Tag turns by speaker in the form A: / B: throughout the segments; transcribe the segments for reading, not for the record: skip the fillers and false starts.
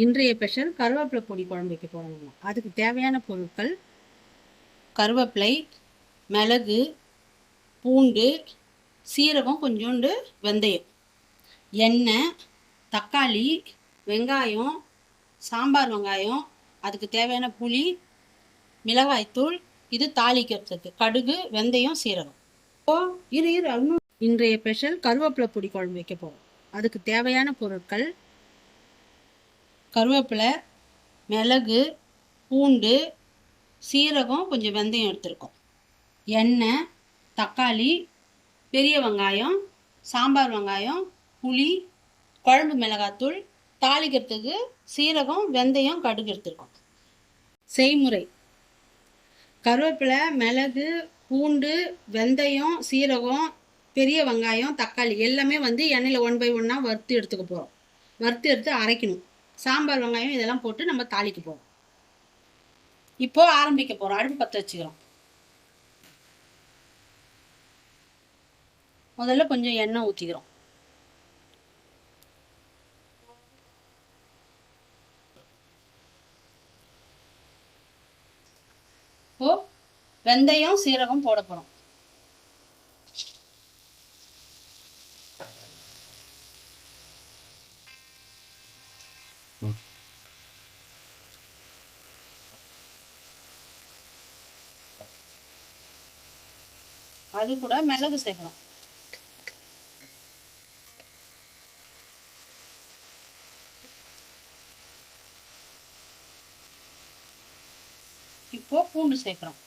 A: இன்றைய ஸ்பெஷல் கருவேப்பிலை பொடி குழம்பு வைக்க போகிறோம். அதுக்கு தேவையான பொருட்கள்: கருவேப்பிலை, மிளகு, பூண்டு, சீரகம், கொஞ்சோண்டு வெந்தயம், எண்ணெய், தக்காளி, வெங்காயம், சாம்பார் வெங்காயம், அதுக்கு தேவையான புளி, மிளகாய்த்தூள், இது தாளிக்கிறதுக்கு கடுகு, வெந்தயம், சீரகம். இன்றைய ஸ்பெஷல் கருவேப்பிலை பொடி குழம்பு வைக்க போகிறோம். அதுக்கு தேவையான பொருட்கள்: கருவேப்பிலை, மிளகு, பூண்டு, சீரகம், கொஞ்சம் வெந்தயம் எடுத்துருக்கோம், எண்ணெய், தக்காளி, பெரிய வெங்காயம், சாம்பார் வெங்காயம், புளி, குழம்பு மிளகாத்தூள், தாளிக்கிறதுக்கு சீரகம், வெந்தயம், கடுகு எடுத்துருக்கோம். செய்முறை: கருவேப்பிலை, மிளகு, பூண்டு, வெந்தயம், சீரகம், பெரிய வெங்காயம், தக்காளி எல்லாமே எண்ணெயில் 1 by 1 வறுத்து எடுத்துக்க போகிறோம். வறுத்து எடுத்து அரைக்கணும். சாம்பார் வெங்காயம் இதெல்லாம் போட்டு நம்ம தாளிக்க போகிறோம். இப்போ ஆரம்பிக்க போகிறோம். அடுப்பு பற்ற வச்சுக்கிறோம். முதல்ல கொஞ்சம் எண்ணெய் ஊற்றிக்கிறோம். இப்போ வெந்தயம், சீரகம் போட போகிறோம். அது கூட மிளகு சேர்க்கணும். இப்போ பூண்டு சேர்க்கிறோம்.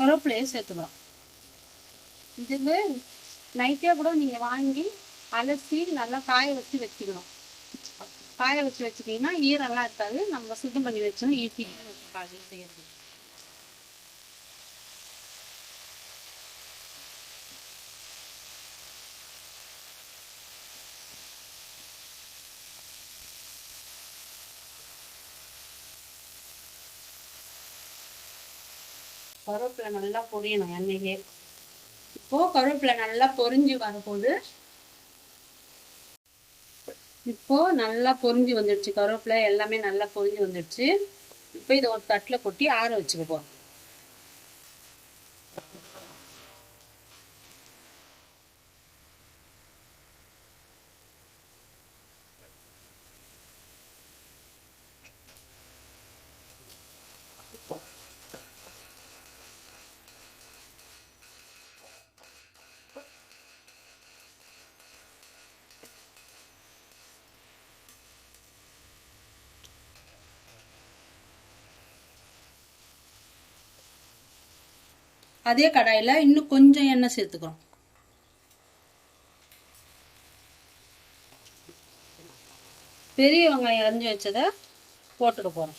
A: கருவேப்பிலையை சேர்த்துக்கலாம். இதுக்கு நைட்டே கூட நீங்கள் வாங்கி அலசி நல்லா காய வச்சு வச்சுக்கணும். காய வச்சு வச்சுக்கிங்கன்னா ஈரெல்லாம் இருக்காது. நம்ம சுத்தம் பண்ணி வச்சோம் ஈஸியாக காலையில் செய்யறது. கருவேப்பிலை நல்லா பொரியணும் எண்ணெயே. இப்போ கருவேப்பிலை நல்லா பொரிஞ்சு வரும்போது இப்போ நல்லா பொரிஞ்சு வந்துடுச்சு. கருவேப்பிலை எல்லாமே நல்லா பொரிஞ்சு வந்துடுச்சு. இப்போ இதை ஒரு தட்டில் கொட்டி ஆற வச்சுக்க போறோம். அதே கடாயில் இன்னும் கொஞ்சம் எண்ணெய் சேர்த்துக்கிறோம். பெரிய வெங்காயம் அரைஞ்சி வச்சதை போட்டுக்க போகிறோம்.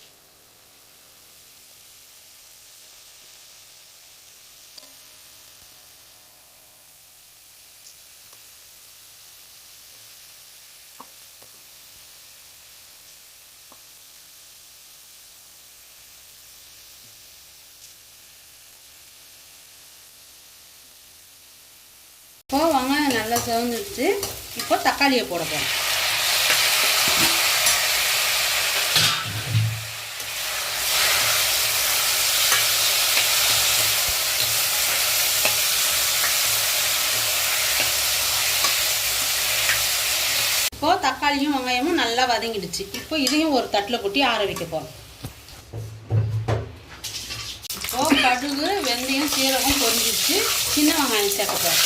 A: இப்போ வெங்காயம் நல்லா சிவந்துடுச்சு. இப்போ தக்காளியை போட போகிறோம். இப்போ தக்காளியும் வெங்காயமும் நல்லா வதங்கிடுச்சு. இப்போ இதையும் ஒரு தட்டில் கொட்டி ஆற வைக்க போகிறோம். இப்போ கடுகு, வெந்தயம், சீரகம் பொரிஞ்சிடுச்சு. சின்ன வெங்காயம் சேர்க்க போகிறோம்.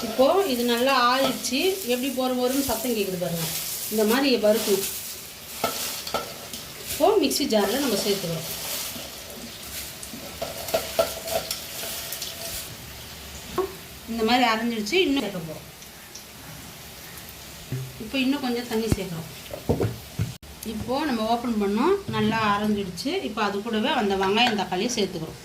A: இப்போ இது நல்லா ஆயிடுச்சு. எப்படி பொறுன்னு சத்தம் கேட்குது பாருங்கள். இந்த மாதிரி வறுக்கணும். இப்போது மிக்ஸி ஜாரில் நம்ம சேர்த்துக்கிறோம். இந்த மாதிரி அரைஞ்சிடுச்சு. இன்னும் சேர்க்க போகிறோம். இப்போ இன்னும் கொஞ்சம் தண்ணி சேர்க்குறோம். இப்போது நம்ம ஓப்பன் பண்ணோம். நல்லா அரைஞ்சிடுச்சு. இப்போ அது கூடவே அந்த வெங்காயம் தக்காளியை சேர்த்துக்கிறோம்.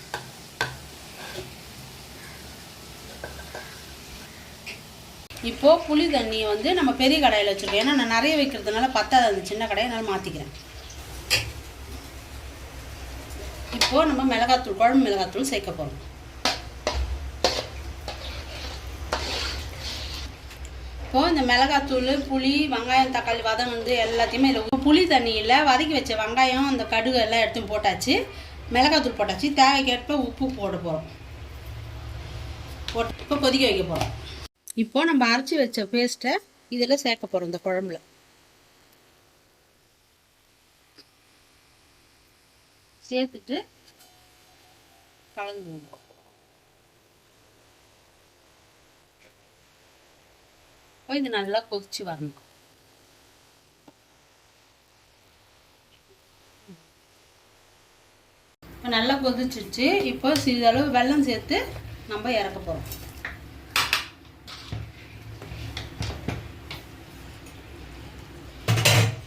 A: இப்போது புளி தண்ணியை வந்து நம்ம பெரிய கடாயில் வச்சுருக்கோம். ஏன்னா நான் நிறைய வைக்கிறதுனால பத்தாது அந்த சின்ன கடாயை நான் மாற்றிக்கிறேன். இப்போது நம்ம மிளகாத்தூள், குழம்பு மிளகாத்தூள் சேர்க்க போகிறோம். இப்போது இந்த மிளகாத்தூள், புளி, வெங்காயம், தக்காளி வந்து எல்லாத்தையுமே இதில் புளி தண்ணியில் வதக்கி வச்ச வெங்காயம், அந்த கடுகு எல்லாம் எடுத்து போட்டாச்சு. மிளகாத்தூள் போட்டாச்சு. தேவைக்கேற்ப உப்பு போட போகிறோம். போட்டு இப்போ கொதிக்க வைக்க போகிறோம். இப்போது நம்ம அரைச்சி வச்ச பேஸ்ட்டை இதில் சேர்க்க போகிறோம். இந்த குழம்புல சேர்த்துட்டு கலந்து விடுவோம். இது நல்லா கொதிச்சு வரணும். இப்போ நல்லா கொதிச்சிருச்சு. இப்போ சிறிதளவு வெல்லம் சேர்த்து நம்ம இறக்க போகிறோம்.